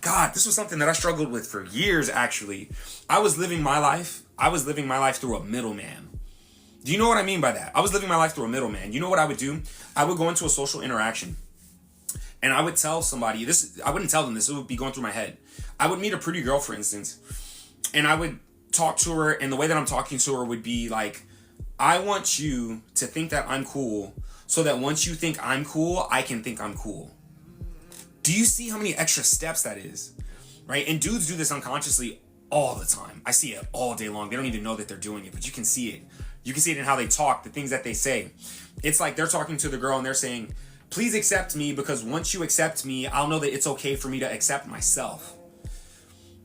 God, this was something that I struggled with for years, actually. I was living my life through a middleman. Do you know what I mean by that? I was living my life through a middleman. You know what I would do? I would go into a social interaction and I would tell somebody this. I wouldn't tell them this. It would be going through my head. I would meet a pretty girl, for instance, and I would talk to her, and the way that I'm talking to her would be like, I want you to think that I'm cool so that once you think I'm cool, I can think I'm cool. Do you see how many extra steps that is? Right? And dudes do this unconsciously all the time. I see it all day long. They don't even know that they're doing it, but you can see it. You can see it in how they talk, the things that they say. It's like they're talking to the girl and they're saying, please accept me, because once you accept me, I'll know that it's okay for me to accept myself.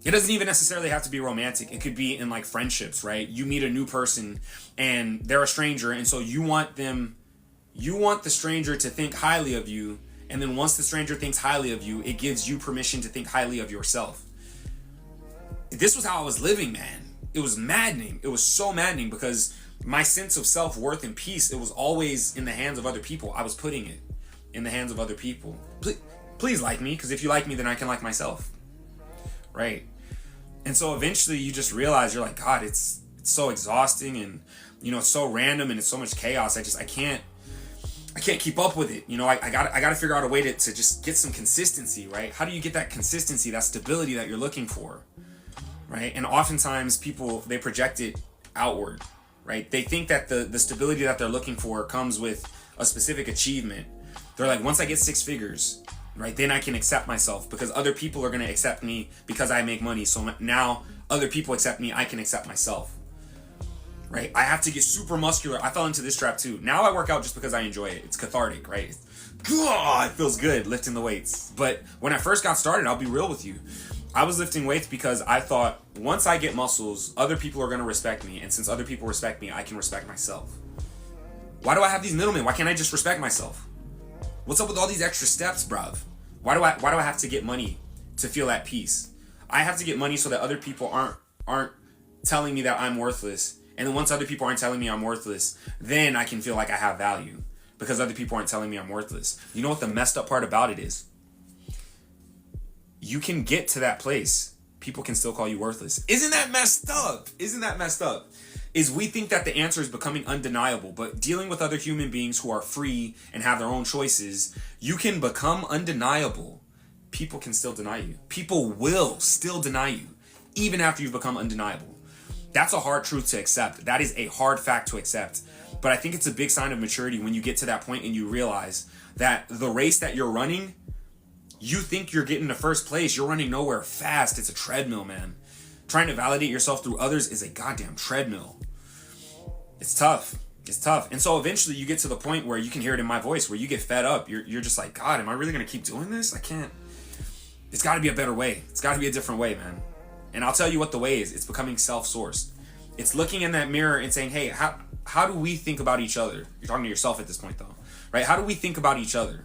It doesn't even necessarily have to be romantic. It could be in like friendships, right? You meet a new person and they're a stranger, and so you want the stranger to think highly of you, and then once the stranger thinks highly of you, it gives you permission to think highly of yourself. This was how I was living, man. It was maddening. It was so maddening because my sense of self-worth and peace, it was always in the hands of other people. I was putting it in the hands of other people. Please like me, because if you like me, then I can like myself. Right? And so eventually you just realize, you're like, God, it's so exhausting, and it's so random, and it's so much chaos. I can't keep up with it. I gotta figure out a way to just get some consistency, right? How do you get that consistency, that stability that you're looking for? Right? And oftentimes people, they project it outward, right? They think that the stability that they're looking for comes with a specific achievement. They're like, once I get 6 figures, right, then I can accept myself, because other people are going to accept me because I make money. So now other people accept me, I can accept myself, right? I have to get super muscular. I fell into this trap too. Now I work out just because I enjoy it. It's cathartic, right? It feels good lifting the weights. But when I first got started, I'll be real with you, I was lifting weights because I thought, once I get muscles, other people are going to respect me. And since other people respect me, I can respect myself. Why do I have these middlemen? Why can't I just respect myself? What's up with all these extra steps, bruv? Why do I have to get money to feel at peace? I have to get money so that other people aren't telling me that I'm worthless. And then once other people aren't telling me I'm worthless, then I can feel like I have value, because other people aren't telling me I'm worthless. You know what the messed up part about it is? You can get to that place. People can still call you worthless. Isn't that messed up? Is we think that the answer is becoming undeniable, but dealing with other human beings who are free and have their own choices, you can become undeniable. People can still deny you. People will still deny you, even after you've become undeniable. That's a hard truth to accept. That is a hard fact to accept. But I think it's a big sign of maturity when you get to that point and you realize that the race that you're running, you think you're getting to first place. You're running nowhere fast. It's a treadmill, man. Trying to validate yourself through others is a goddamn treadmill. It's tough. And so eventually you get to the point where you can hear it in my voice, where you get fed up. You're just like, God, am I really going to keep doing this? I can't. It's got to be a better way. It's got to be a different way, man. And I'll tell you what the way is. It's becoming self-sourced. It's looking in that mirror and saying, hey, how do we think about each other? You're talking to yourself at this point, though, right? How do we think about each other?